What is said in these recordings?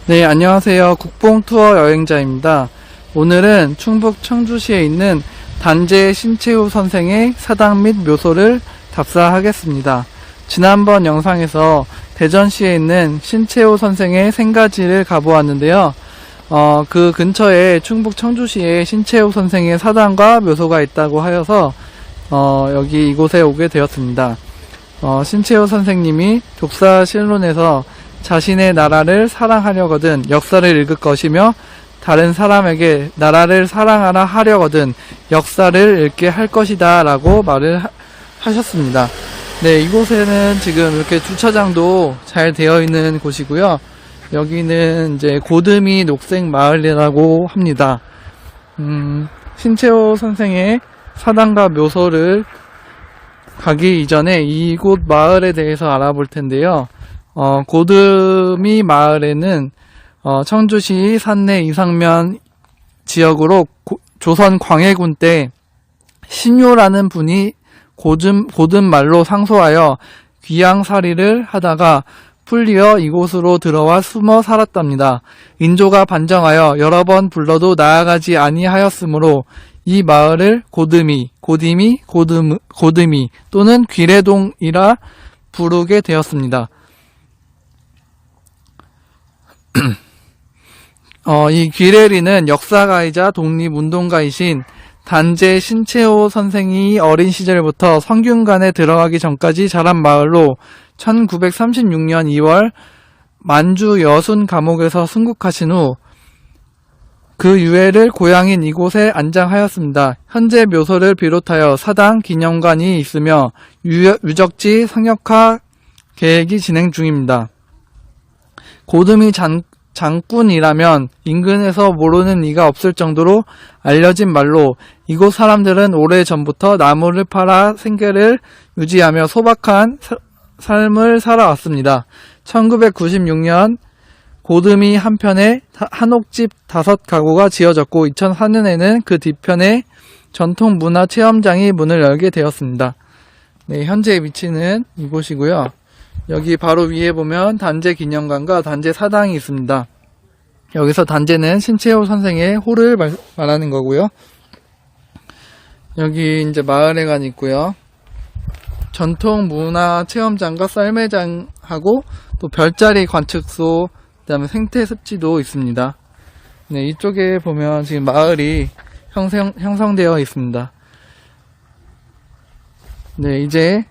네, 안녕하세요. 국뽕투어 여행자입니다. 오늘은 충북 청주시에 있는 단재 신채호 선생의 사당 및 묘소를 답사하겠습니다. 지난번 영상에서 대전시에 있는 신채호 선생의 생가지를 가보았는데요. 그 근처에 충북 청주시에 신채호 선생의 사당과 묘소가 있다고 하여서 여기 이곳에 오게 되었습니다. 신채호 선생님이 독사실론에서 자신의 나라를 사랑하려거든 역사를 읽을 것이며 다른 사람에게 나라를 사랑하라 하려거든 역사를 읽게 할 것이다 라고 말을 하셨습니다. 네, 이곳에는 지금 이렇게 주차장도 잘 되어 있는 곳이고요. 여기는 이제 고드미 녹색마을이라고 합니다. 신채호 선생의 사당과 묘소를 가기 이전에 이곳 마을에 대해서 알아볼 텐데요. 고드미 마을에는 청주시 산내 이상면 지역으로 조선 광해군 때 신효라는 분이 고든말로 상소하여 귀양살이를 하다가 풀리어 이곳으로 들어와 숨어 살았답니다. 인조가 반정하여 여러 번 불러도 나아가지 아니하였으므로 이 마을을 고드미 또는 귀래동이라 부르게 되었습니다. 이 귀래리는 역사가이자 독립운동가이신 단재 신채호 선생이 어린 시절부터 성균관에 들어가기 전까지 자란 마을로 1936년 2월 만주 여순 감옥에서 순국하신 후 그 유해를 고향인 이곳에 안장하였습니다. 현재 묘소를 비롯하여 사당, 기념관이 있으며 유적지 상역화 계획이 진행 중입니다. 고드미 장군이라면 인근에서 모르는 이가 없을 정도로 알려진 말로 이곳 사람들은 오래전부터 나무를 팔아 생계를 유지하며 소박한 삶을 살아왔습니다. 1996년 고드미 한편에 한옥집 5가구가 지어졌고 2004년에는 그 뒤편에 전통문화체험장이 문을 열게 되었습니다. 네, 현재 위치는 이곳이고요. 여기 바로 위에 보면 단재 기념관과 단재 사당이 있습니다. 여기서 단재는 신채호 선생의 호를 말하는 거고요. 여기 이제 마을회관이 있고요. 전통문화체험장과 썰매장하고 또 별자리 관측소, 그 다음에 생태습지도 있습니다. 네, 이쪽에 보면 지금 마을이 형성되어 있습니다. 네, 이제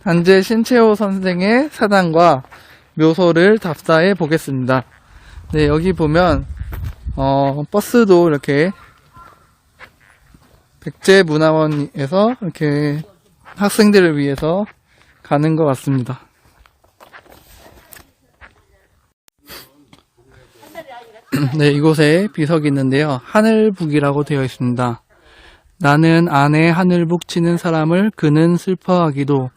단재 신채호 선생의 사당과 묘소를 답사해 보겠습니다. 네, 여기 보면 버스도 이렇게 백제문화원에서 이렇게 학생들을 위해서 가는 것 같습니다. 네, 이곳에 비석이 있는데요. 하늘북이라고 되어 있습니다. 나는 안에 하늘북 치는 사람을 그는 슬퍼하기도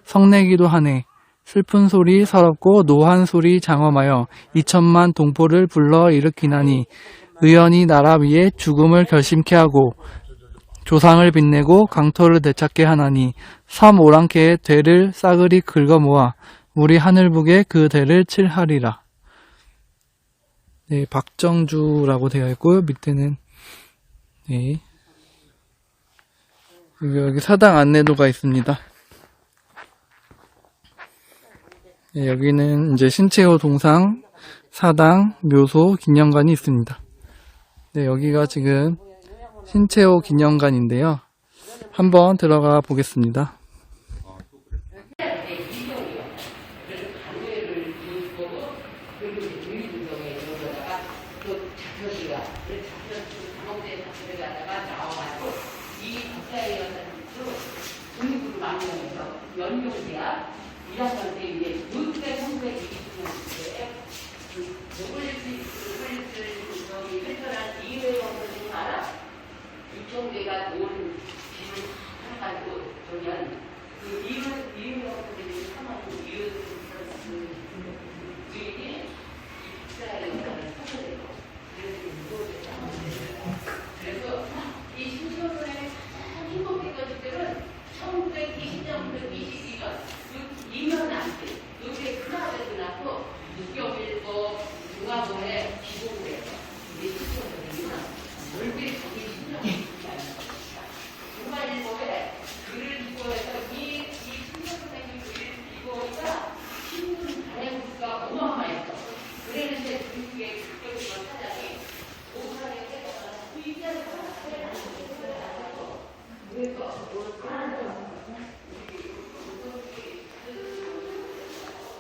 성내기도 하네. 슬픈 소리 서럽고 노한 소리 장엄하여 2천만 동포를 불러 일으키나니 의연히 나라 위에 죽음을 결심케 하고 조상을 빛내고 강토를 되찾게 하나니 섬 오랑캐의 대를 싸그리 긁어 모아 우리 하늘북에 그 대를 칠하리라. 네, 박정주라고 되어 있고요. 밑에는 네, 여기 사당 안내도가 있습니다. 네, 여기는 이제 신채호 동상 사당 묘소 기념관이 있습니다. 네, 여기가 지금 신채호 기념관인데요. 한번 들어가 보겠습니다.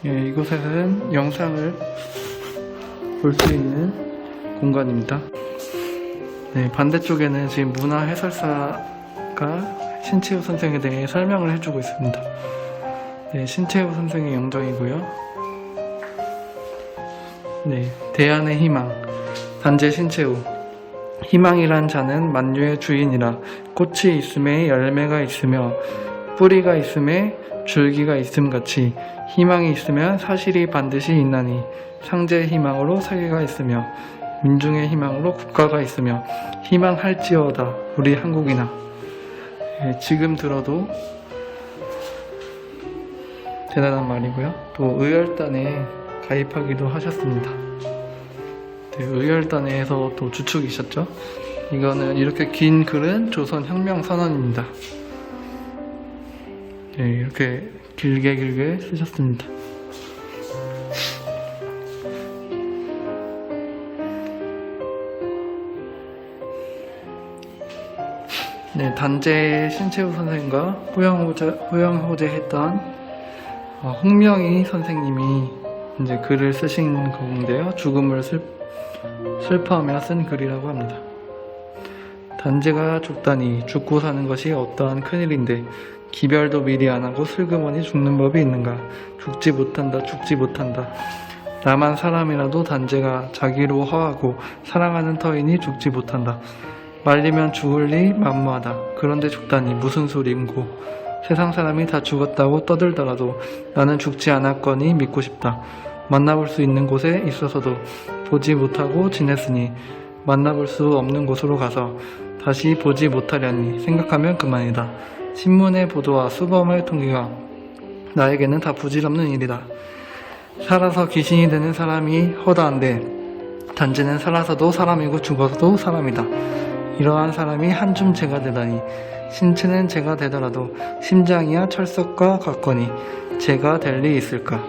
예, 이곳에는 영상을 볼 수 있는 공간입니다. 네, 반대쪽에는 지금 문화 해설사가 신채호 선생에 대해 설명을 해주고 있습니다. 네, 신채호 선생의 영정이고요. 네, 대안의 희망, 단재 신채호. 희망이란 자는 만유의 주인이라. 꽃이 있음에 열매가 있으며 뿌리가 있음에 줄기가 있음같이 희망이 있으면 사실이 반드시 있나니 상제의 희망으로 사계가 있으며 민중의 희망으로 국가가 있으며 희망할지어다 우리 한국이나. 예, 지금 들어도 대단한 말이고요. 또 의열단에 가입하기도 하셨습니다. 네, 의열단에서 또 주축이셨죠. 이거는 이렇게 긴 글은 조선혁명선언입니다. 네, 이렇게 길게 쓰셨습니다. 네, 단재 신채호 선생과 호영호제했던 홍명희 선생님이 이제 글을 쓰신 건데요. 죽음을 슬퍼하며 쓴 글이라고 합니다. 단재가 죽다니 죽고 사는 것이 어떠한 큰일인데 기별도 미리 안하고 슬그머니 죽는 법이 있는가. 죽지 못한다. 나만 사람이라도 단재가 자기로 허하고 사랑하는 터이니 죽지 못한다. 말리면 죽을 리 만무하다. 그런데 죽다니 무슨 소린고. 세상 사람이 다 죽었다고 떠들더라도 나는 죽지 않았거니 믿고 싶다. 만나볼 수 있는 곳에 있어서도 보지 못하고 지냈으니 만나볼 수 없는 곳으로 가서 다시 보지 못하려니 생각하면 그만이다. 신문의 보도와 수범의 통계가 나에게는 다 부질없는 일이다. 살아서 귀신이 되는 사람이 허다한데 단재는 살아서도 사람이고 죽어서도 사람이다. 이러한 사람이 한줌 재가 되다니 신체는 재가 되더라도 심장이야 철석과 같거니 재가 될 리 있을까.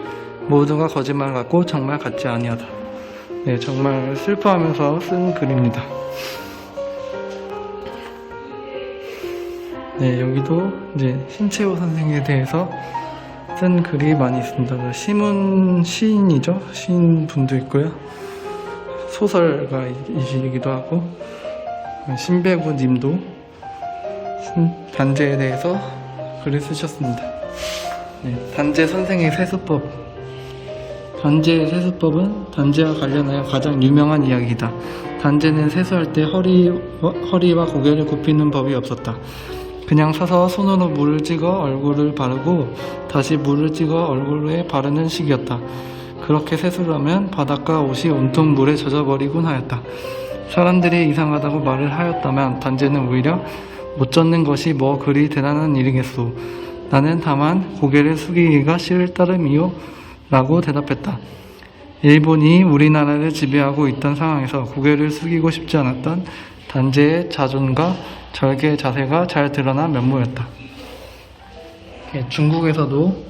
모두가 거짓말 같고 정말 같지 아니하다. 네, 정말 슬퍼하면서 쓴 글입니다. 네, 여기도 이제 신채호 선생에 대해서 쓴 글이 많이 있습니다. 심은 시인이죠. 시인분도 있고요. 소설가이시기도 하고, 신배구 님도 단재에 대해서 글을 쓰셨습니다. 네, 단재 선생의 세수법. 단재의 세수법은 단재와 관련하여 가장 유명한 이야기이다. 단재는 세수할 때 허리와 고개를 굽히는 법이 없었다. 그냥 서서 손으로 물을 찍어 얼굴을 바르고 다시 물을 찍어 얼굴에 바르는 식이었다. 그렇게 세수를 하면 바닥과 옷이 온통 물에 젖어버리곤 하였다. 사람들이 이상하다고 말을 하였다면 단재는 오히려 못 젖는 것이 뭐 그리 대단한 일이겠소. 나는 다만 고개를 숙이기가 싫을 따름이요 라고 대답했다. 일본이 우리나라를 지배하고 있던 상황에서 고개를 숙이고 싶지 않았던 단재의 자존과 절개 자세가 잘 드러난 면모였다. 중국에서도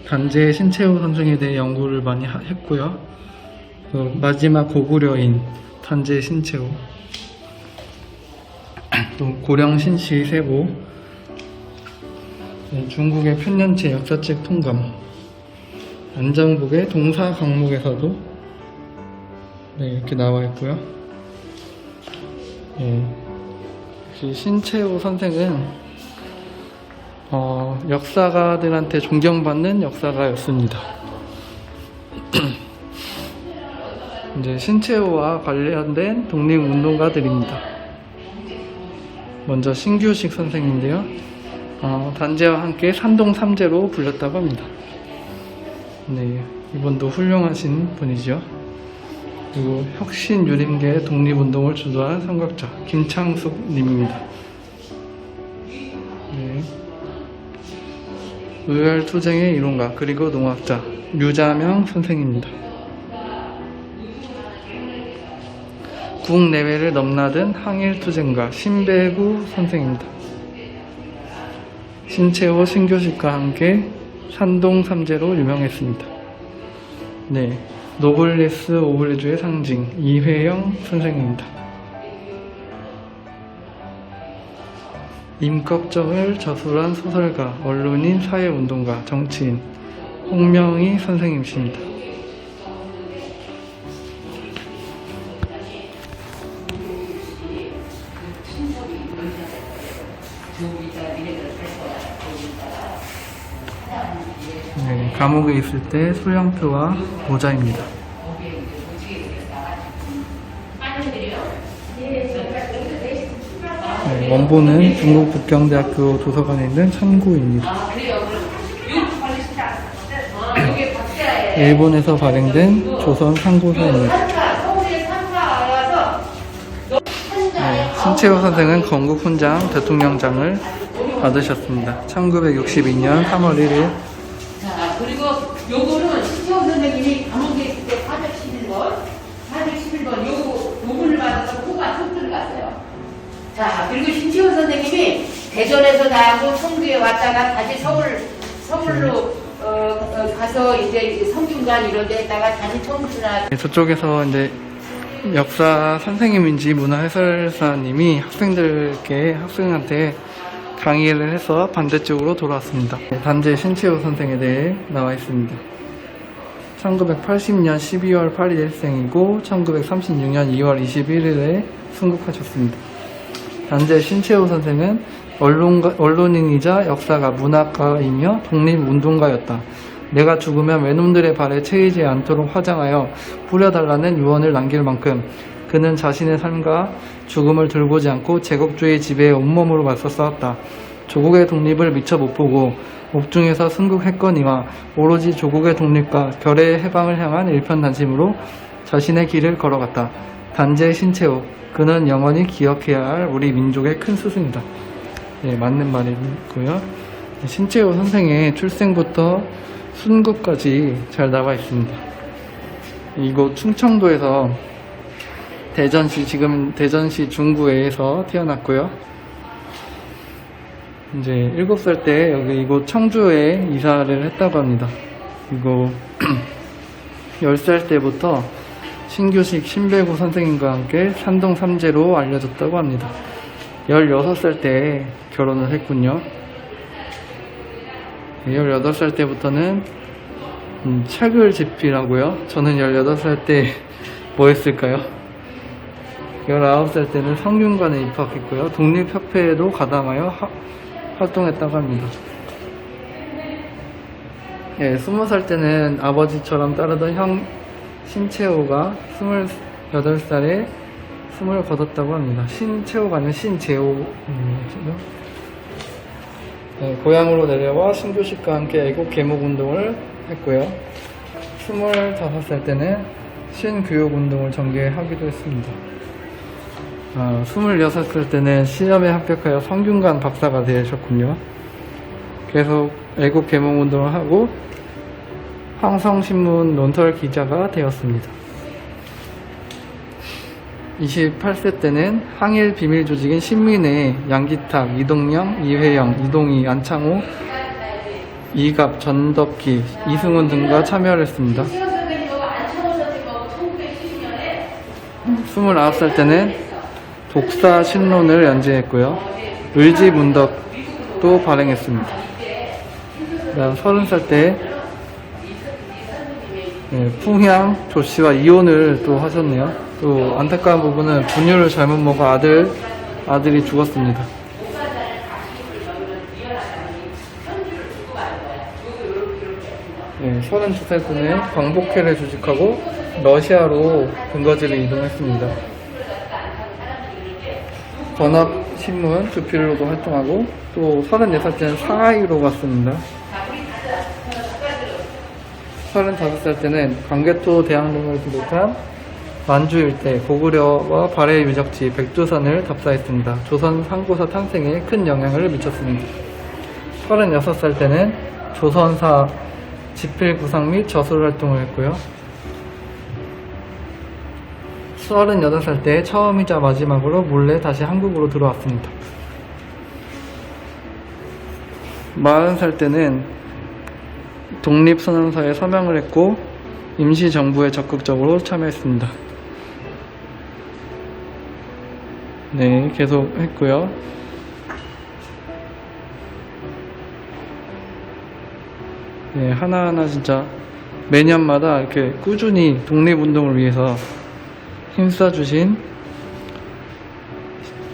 단재의 신채호 선생에 대해 연구를 많이 했고요. 마지막 고구려인 단재 신채호, 또 고령 신시 세보, 중국의 편년체 역사책 통감, 안정복의 동사 강목에서도 이렇게 나와 있고요. 신채호 선생은 역사가들한테 존경받는 역사가였습니다. 이제 신채호와 관련된 독립운동가들입니다. 먼저 신규식 선생인데요. 단재와 함께 산동 삼재로 불렸다고 합니다. 네, 이분도 훌륭하신 분이죠. 그리고 혁신 유림계 독립운동을 주도한 선각자 김창숙 님입니다. 네. 의열투쟁의 이론가 그리고 농학자 류자명 선생입니다. 국내외를 넘나든 항일투쟁가 신배구 선생입니다. 신채호 신교식과 함께 산동 삼재로 유명했습니다. 네, 노블레스 오블리주의 상징 이회영 선생입니다. 임꺽정을 저술한 소설가, 언론인, 사회운동가, 정치인 홍명희 선생님이십니다. 네, 감옥에 있을 때 수령표와 모자입니다. 네, 원본은 중국 북경대학교 도서관에 있는 천구입니다. 일본에서 발행된 조선 상고서입니다. 네, 신채호 선생은 건국 훈장 대통령장을 받으셨습니다. 1962년 3월 1일. 자, 그리고 요거는 신채호 선생님이 감옥에 있을 때 411번 요거를 받아서 코가 툭 들어갔어요. 자, 그리고 신채호 선생님이 대전에서 나하고 청주에 왔다가 다시 서울로 가서 이제 성균관 이런 데다가 다시 청주 나왔어요. 네, 저쪽에서 이제 역사 선생님인지 문화 해설사님이 학생한테 강의를 해서 반대쪽으로 돌아왔습니다. 단재 신채호 선생에 대해 나와 있습니다. 1980년 12월 8일 생이고 1936년 2월 21일에 순국하셨습니다. 단재 신채호 선생은 언론인이자 역사가, 문학가이며 독립운동가였다. 내가 죽으면 외놈들의 발에 채이지 않도록 화장하여 뿌려달라는 유언을 남길 만큼 그는 자신의 삶과 죽음을 들고지 않고 제국주의 지배에 온몸으로 맞서 싸웠다. 조국의 독립을 미처 못보고 옥중에서 순국했거니와 오로지 조국의 독립과 결의 해방을 향한 일편단심으로 자신의 길을 걸어갔다. 단재 신채호, 그는 영원히 기억해야 할 우리 민족의 큰 스승이다. 네, 맞는 말이고요. 신채호 선생의 출생부터 순국까지 잘 나와 있습니다. 이곳 충청도에서 지금 대전시 중구에서 태어났고요. 이제 7살 때 여기 이곳 청주에 이사를 했다고 합니다. 그리고 10살 때부터 신교식 신배구 선생님과 함께 산동 삼재로 알려졌다고 합니다. 16살 때 결혼을 했군요. 18살 때부터는 책을 집필하고요. 저는 18살 때 뭐 했을까요? 19살 때는 성균관에 입학했고요. 독립협회에도 가담하여 활동했다고 합니다. 20살 때는 아버지처럼 따르던 형 신채호가 28살에 숨을 거뒀다고 합니다. 신채호가 아니라 신재호. 고향으로 내려와 신교식과 함께 애국 계목운동을 했고요. 25살 때는 신교육운동을 전개하기도 했습니다. 26살 때는 시험에 합격하여 성균관 박사가 되셨군요. 계속 애국 계몽운동을 하고 황성신문 논설 기자가 되었습니다. 28세 때는 항일 비밀 조직인 신민회, 양기탁, 이동영, 이회영, 이동희, 안창호, 이갑, 전덕기, 이승훈 등과 참여를 했습니다. 29살 때는 독사 신론을 연재했고요. 의지문덕도 발행했습니다. 30살 때 풍향 조씨와 이혼을 또 하셨네요. 또 안타까운 부분은 분유를 잘못 먹어 아들이 죽었습니다. 32살 때는 광복회를 조직하고 러시아로 근거지를 이동했습니다. 전합신문 주필로도 활동하고 또 34살 때는 상하이로 갔습니다. 35살 때는 광개토 대항동을 비롯한 만주 일대 고구려와 발해 유적지 백두산을 답사했습니다. 조선 상고사 탄생에 큰 영향을 미쳤습니다. 36살 때는 조선사 집필 구상 및 저술 활동을 했고요. 38살 때 처음이자 마지막으로 몰래 다시 한국으로 들어왔습니다. 40살 때는 독립선언서에 서명을 했고 임시정부에 적극적으로 참여했습니다. 네, 계속 했고요. 네, 하나하나 진짜 매년마다 이렇게 꾸준히 독립운동을 위해서 힘써주신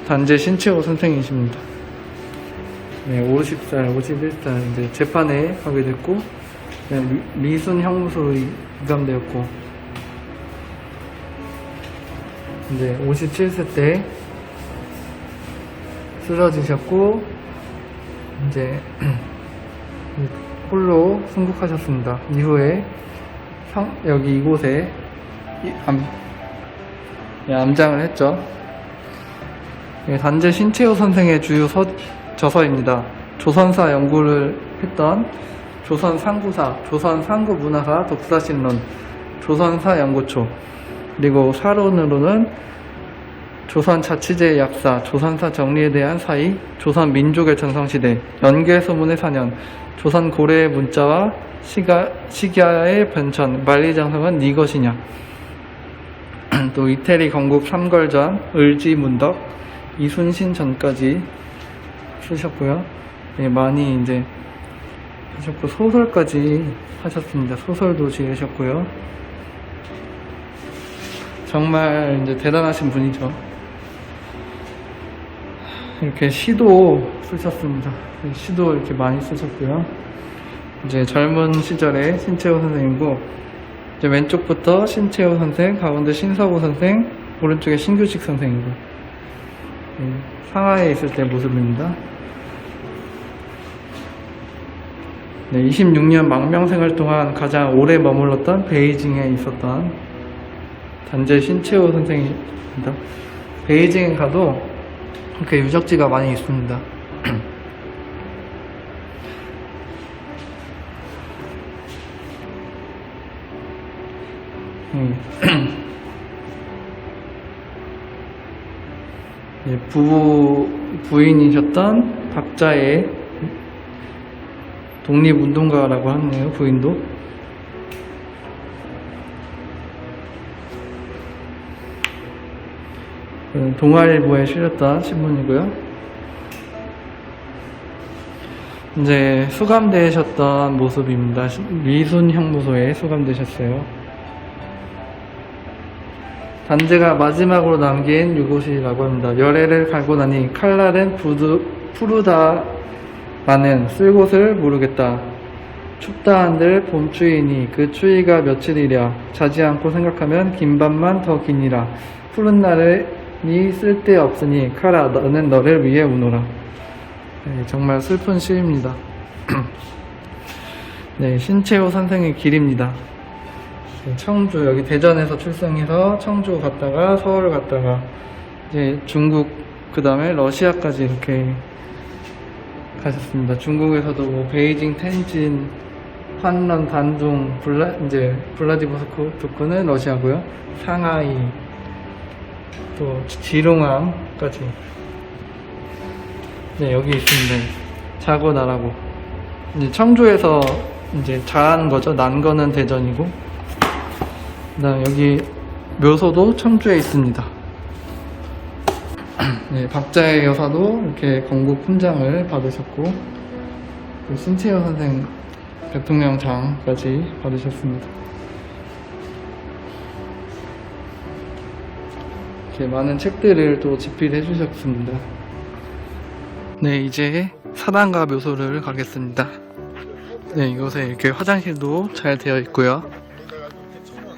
단재 신채호 선생이십니다. 네, 50살, 51살 이제 재판에 가게 됐고, 네, 미순 형무소로 입감되었고, 이제 57세 때 쓰러지셨고, 이제 홀로 순국하셨습니다. 이후에 여기 이곳에 암장을 했죠. 단재 신채호 선생의 주요 저서입니다. 조선사 연구를 했던 조선상구사, 조선상구문화사 독사신론, 조선사 연구초, 그리고 사론으로는 조선자치제의 약사, 조선사 정리에 대한 사의, 조선민족의 전성시대, 연개소문의 사년, 조선고래의 문자와 시기야의 변천, 만리장성은 네 것이냐, 또 이태리 건국 삼걸전, 을지문덕, 이순신 전까지 쓰셨고요. 네, 많이 이제 하셨고, 소설까지 하셨습니다. 소설도 지으셨고요. 정말 이제 대단하신 분이죠. 이렇게 시도 쓰셨습니다. 시도 이렇게 많이 쓰셨고요. 이제 젊은 시절에 신채호 선생이고, 이제 왼쪽부터 신채호 선생, 가운데 신서구 선생, 오른쪽에 신규식 선생이고, 상하이에 있을 때 모습입니다. 네, 26년 망명생활 동안 가장 오래 머물렀던 베이징에 있었던 단재 신채호 선생입니다. 베이징에 가도 이렇게 유적지가 많이 있습니다. 예, 부인이셨던 박자의 독립운동가라고 하네요, 부인도. 동아일보에 실렸던 신문이고요. 이제 수감되셨던 모습입니다. 미순 형무소에 수감되셨어요. 단재가 마지막으로 남긴 유고시라고 합니다. 열애를 갈고 나니 칼날은 푸르다마는 쓸 곳을 모르겠다. 춥다 한들 봄추위니 그 추위가 며칠이랴. 자지 않고 생각하면 긴 밤만 더 기니라. 푸른 날이 쓸데없으니 카라 너는 너를 위해 우노라. 네, 정말 슬픈 시입니다. 네, 신채호 선생의 길입니다. 청주, 여기 대전에서 출생해서 청주 갔다가 서울 갔다가 이제 중국, 그 다음에 러시아까지 이렇게 가셨습니다. 중국에서도 뭐 베이징, 텐진, 환런, 단둥, 이제 블라디보스토크는 러시아고요. 상하이, 또 지롱함까지. 네, 여기 있습니다. 자고 나라고. 이제 청주에서 이제 자한 거죠. 난 거는 대전이고. 그다음 여기 묘소도 청주에 있습니다. 네, 박자의 여사도 이렇게 건국 훈장을 받으셨고, 신채호 선생 대통령장까지 받으셨습니다. 이렇게 많은 책들을 또 집필해 주셨습니다. 네, 이제 사당과 묘소를 가겠습니다. 네, 이곳에 이렇게 화장실도 잘 되어 있고요.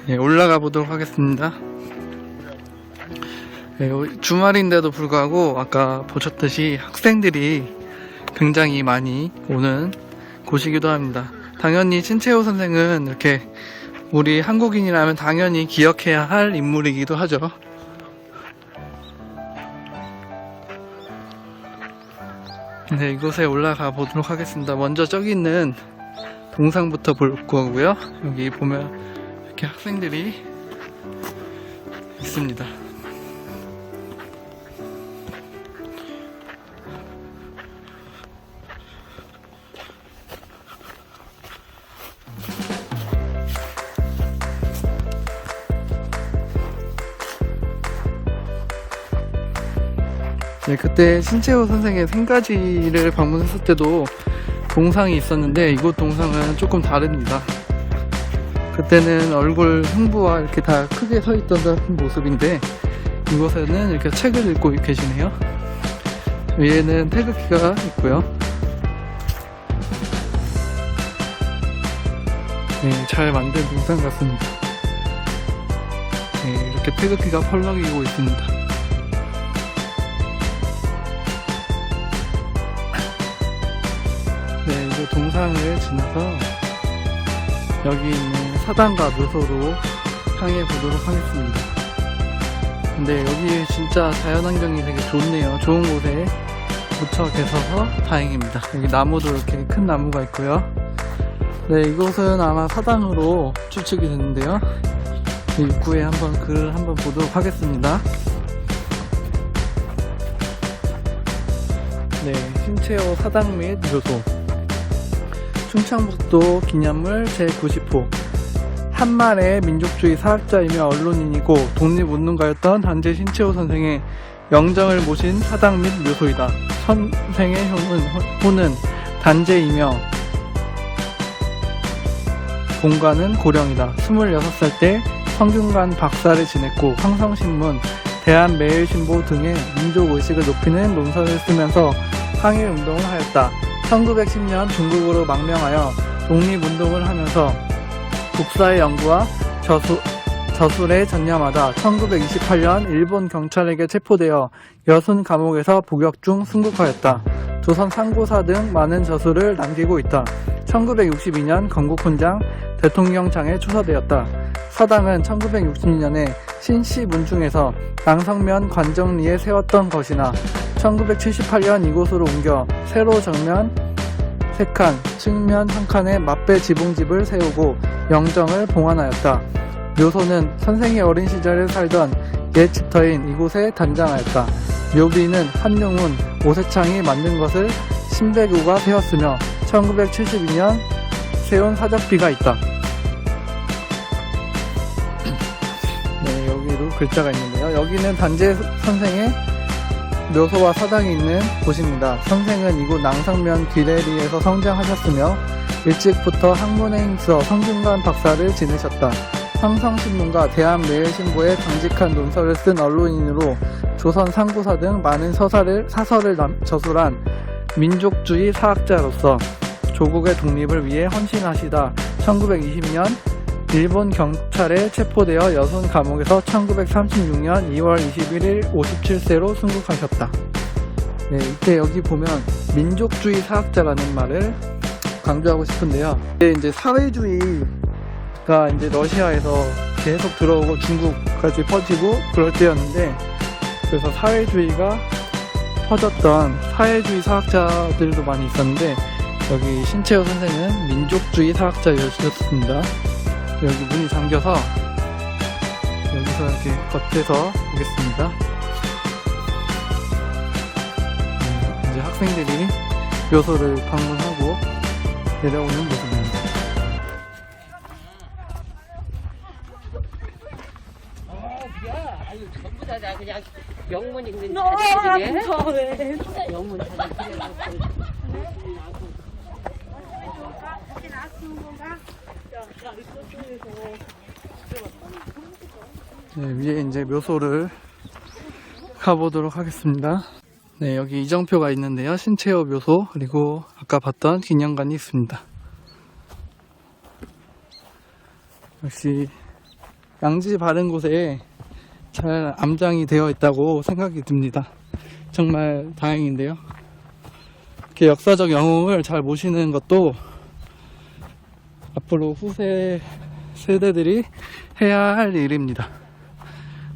네, 올라가 보도록 하겠습니다. 네, 주말인데도 불구하고 아까 보셨듯이 학생들이 굉장히 많이 오는 곳이기도 합니다. 당연히 신채호 선생은 이렇게 우리 한국인이라면 당연히 기억해야 할 인물이기도 하죠. 네, 이곳에 올라가 보도록 하겠습니다. 먼저 저기 있는 동상부터 볼 거고요. 여기 보면 이렇게 학생들이 있습니다. 있습니다. 네, 그때 신채호 선생의 생가지를 방문했을 때도 동상이 있었는데 이곳 동상은 조금 다릅니다. 그때는 얼굴 흉부와 이렇게 다 크게 서 있던 모습인데 이곳에는 이렇게 책을 읽고 계시네요. 위에는 태극기가 있고요. 네, 잘 만든 동상 같습니다. 네, 이렇게 태극기가 펄럭이고 있습니다. 네, 이 동상을 지나서 여기 있는 사당과 묘소로 향해 보도록 하겠습니다. 근데 여기 진짜 자연환경이 되게 좋네요. 좋은 곳에 묻혀 계셔서 다행입니다. 여기 나무도 이렇게 큰 나무가 있고요. 네, 이곳은 아마 사당으로 추측이 되는데요. 입구에 한번 글을 한번 보도록 하겠습니다. 네, 신채호 사당 및 묘소. 충청북도 기념물 제90호. 한말의 민족주의 사학자이며 언론인이고 독립운동가였던 단재 신채호 선생의 영정을 모신 사당 및 묘소이다. 선생의 호는 단재이며 본관은 고령이다. 26살 때 성균관 박사를 지냈고 황성신문, 대한매일신보 등의 민족의식을 높이는 논설을 쓰면서 항일운동을 하였다. 1910년 중국으로 망명하여 독립운동을 하면서 국사의 연구와 저술에 전념하다 1928년 일본 경찰에게 체포되어 여순 감옥에서 복역 중 순국하였다. 조선 상고사 등 많은 저술을 남기고 있다. 1962년 건국훈장 대통령장에 추서되었다. 사당은 1962년에 신씨 문중에서 낭성면 관정리에 세웠던 것이나 1978년 이곳으로 옮겨 세로 정면 3칸, 측면 1칸에 맞배 지붕집을 세우고 영정을 봉안하였다. 묘소는 선생이 어린 시절에 살던 옛 집터인 이곳에 단장하였다. 묘비는 한용운, 오세창이 만든 것을 신배구가 세웠으며 1972년 세운 사적비가 있다. 네, 여기도 글자가 있는데요. 여기는 단재 선생의 묘소와 사당이 있는 곳입니다. 선생은 이곳 낭성면 귀내리에서 성장하셨으며 일찍부터 학문에 힘써 성균관 박사를 지내셨다. 황성신문과 대한매일신보에 강직한 논설을 쓴 언론인으로 조선 상고사 등 많은 사설을 저술한 민족주의 사학자로서 조국의 독립을 위해 헌신하시다 1920년 일본 경찰에 체포되어 여순 감옥에서 1936년 2월 21일 57세로 순국하셨다. 네, 이때 여기 보면 민족주의 사학자라는 말을 강조하고 싶은데요. 이제 사회주의가 이제 러시아에서 계속 들어오고 중국까지 퍼지고 그럴 때였는데, 그래서 사회주의가 퍼졌던 사회주의 사학자들도 많이 있었는데 여기 신채호 선생은 민족주의 사학자였습니다. 여기 문이 잠겨서 여기서 이렇게 겉에서 보겠습니다. 이제 학생들이 묘소를 방문하고 내려오는 모습입니다. 전부 다 그냥 영문 읽는 사진이네. 영문 사진. 네, 위에 이제 묘소를 가보도록 하겠습니다. 네, 여기 이정표가 있는데요. 신채호 묘소, 그리고 아까 봤던 기념관이 있습니다. 역시 양지 바른 곳에 잘 암장이 되어 있다고 생각이 듭니다. 정말 다행인데요. 이렇게 역사적 영웅을 잘 모시는 것도 앞으로 후세 세대들이 해야 할 일입니다.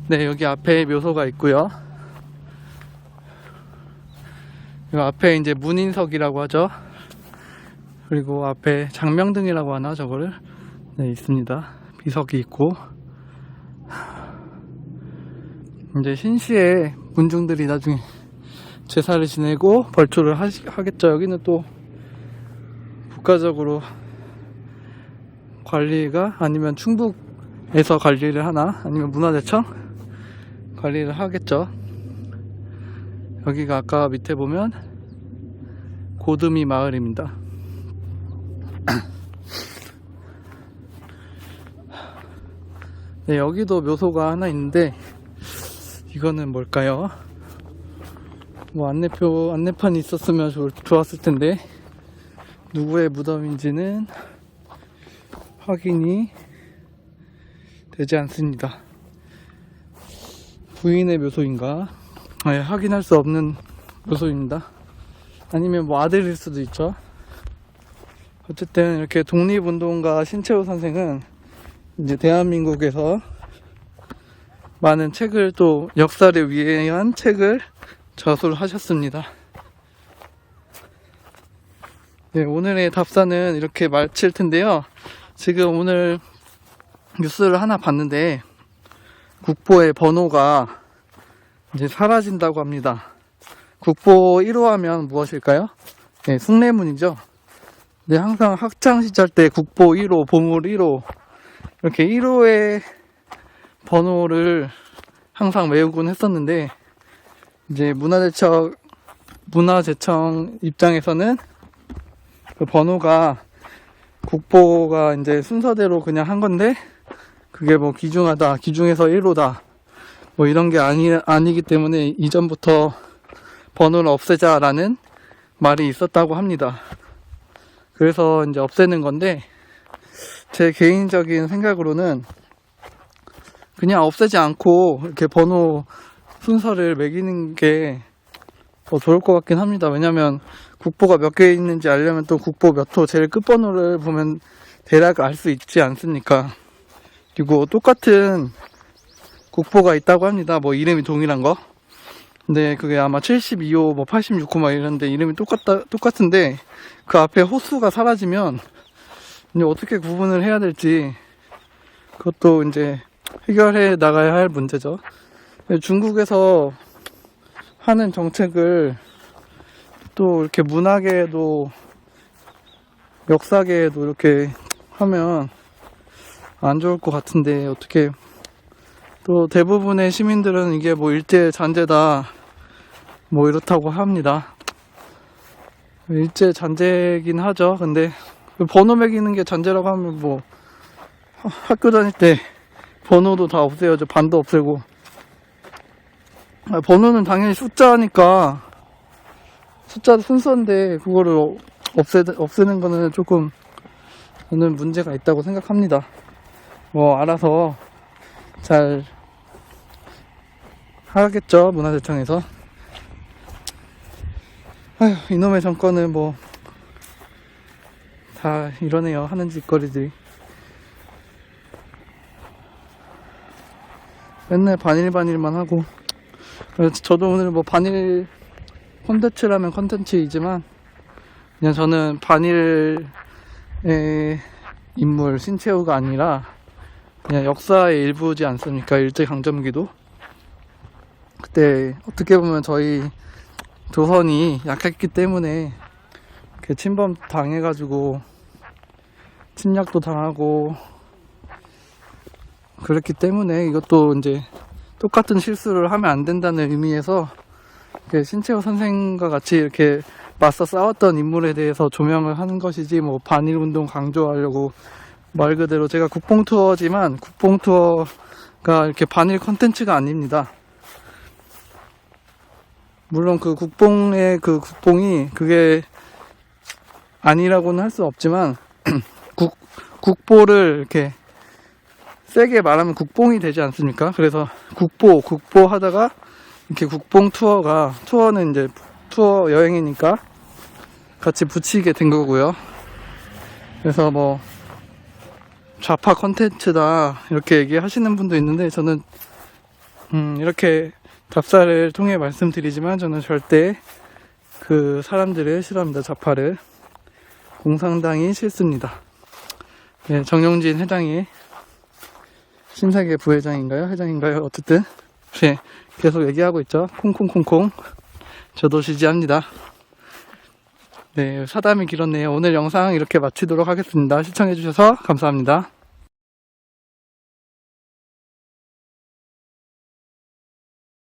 네, 여기 앞에 묘소가 있고요. 이 앞에 이제 문인석이라고 하죠. 그리고 앞에 장명등이라고 하나 저거를. 네, 있습니다. 비석이 있고. 이제 신시에 문중들이 나중에 제사를 지내고 벌초를 하겠죠. 여기는 또 국가적으로 관리가 아니면 충북에서 관리를 하나 아니면 문화재청 관리를 하겠죠. 여기가 아까 밑에 보면 고드미 마을입니다. 네, 여기도 묘소가 하나 있는데 이거는 뭘까요? 뭐 안내판이 있었으면 좋았을 텐데 누구의 무덤인지는 확인이 되지 않습니다. 부인의 묘소인가? 네, 확인할 수 없는 묘소입니다. 아니면 뭐 아들일 수도 있죠. 어쨌든 이렇게 독립운동가 신채호 선생은 이제 대한민국에서 많은 책을 또 역사를 위한 책을 저술을 하셨습니다. 네, 오늘의 답사는 이렇게 마칠 텐데요. 지금 오늘 뉴스를 하나 봤는데 국보의 번호가 이제 사라진다고 합니다. 국보 1호 하면 무엇일까요? 네, 숭례문이죠. 네, 항상 학창시절 때 국보 1호, 보물 1호 이렇게 1호의 번호를 항상 외우곤 했었는데 이제 문화재청 입장에서는 그 번호가 국보가 이제 순서대로 그냥 한 건데 그게 뭐 귀중하다, 귀중해서 1호다 뭐 이런 게 아니기 때문에 이전부터 번호를 없애자라는 말이 있었다고 합니다. 그래서 이제 없애는 건데 제 개인적인 생각으로는 그냥 없애지 않고 이렇게 번호 순서를 매기는 게 더 좋을 것 같긴 합니다. 왜냐면 국보가 몇 개 있는지 알려면 또 국보 몇 호 제일 끝번호를 보면 대략 알 수 있지 않습니까? 그리고 똑같은 국보가 있다고 합니다. 뭐 이름이 동일한 거. 근데 그게 아마 72호, 뭐 86호 막 이런데 이름이 똑같은데 그 앞에 호수가 사라지면 이제 어떻게 구분을 해야 될지 그것도 이제 해결해 나가야 할 문제죠. 중국에서 하는 정책을 또 이렇게 문화계에도 역사계에도 이렇게 하면 안 좋을 것 같은데 어떻게 또 대부분의 시민들은 이게 뭐 일제 잔재다 뭐 이렇다고 합니다. 일제 잔재긴 하죠. 근데 번호 매기는 게 잔재라고 하면 뭐 학교 다닐 때 번호도 다 없애야죠. 반도 없애고 번호는 당연히 숫자니까 숫자 순서인데 그거를 없애는 거는 조금 저는 문제가 있다고 생각합니다. 뭐 알아서 잘 하겠죠. 문화재청에서. 아휴, 이놈의 정권은 뭐 다 이러네요. 하는 짓거리들이. 맨날 반일반일만 하고. 저도 오늘 뭐 반일 콘텐츠라면 콘텐츠이지만 그냥 저는 반일의 인물 신채호가 아니라 그냥 역사의 일부지 않습니까? 일제강점기도. 그때 어떻게 보면 저희 조선이 약했기 때문에 이렇게 침범 당해가지고 침략도 당하고 그렇기 때문에 이것도 이제 똑같은 실수를 하면 안 된다는 의미에서 신채호 선생과 같이 이렇게 맞서 싸웠던 인물에 대해서 조명을 하는 것이지 뭐 반일운동 강조하려고 말 그대로 제가 국뽕투어지만 국뽕투어가 이렇게 반일 컨텐츠가 아닙니다. 물론 그 국뽕의 그 국뽕이 그게 아니라고는 할 수 없지만 국보를 이렇게 세게 말하면 국뽕이 되지 않습니까? 그래서 국보 하다가 이렇게 국뽕 투어는 이제 투어 여행이니까 같이 붙이게 된 거고요. 그래서 뭐 좌파 컨텐츠다 이렇게 얘기하시는 분도 있는데 저는 이렇게 답사를 통해 말씀드리지만 저는 절대 그 사람들을 싫어합니다. 좌파를. 공산당이 싫습니다. 네, 정용진 회장이 신사계 부회장인가요? 회장인가요? 어쨌든 네, 계속 얘기하고 있죠. 콩콩콩콩. 저도 지지합니다. 네, 사담이 길었네요. 오늘 영상 이렇게 마치도록 하겠습니다. 시청해주셔서 감사합니다.